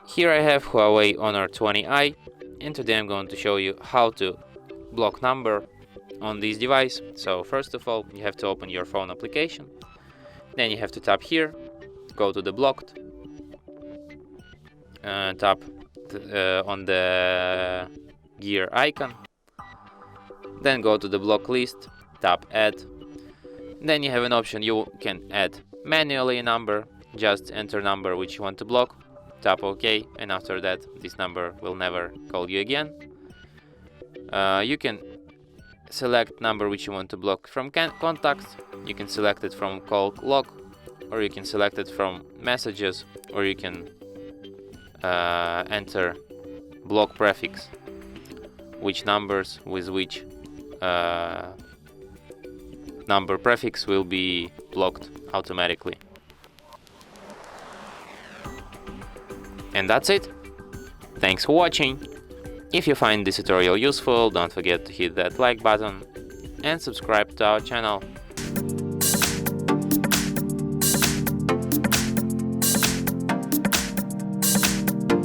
Here I have HUAWEI Honor 20i, and today I'm going to show you how to block number on this device. So first of all, you have to open your phone application, then you have to tap here, go to the blocked, tap on the gear icon, then go to the block list, tap add, then you have an option you can add manually a number, just enter number which you want to block, tap OK, and after that this number will never call you again. You can select number which you want to block from contacts, you can select it from call log, or you can select it from messages, or you can enter block prefix, which numbers with which number prefix will be blocked automatically. And that's it. Thanks for watching. If you find this tutorial useful, don't forget to hit that like button and subscribe to our channel.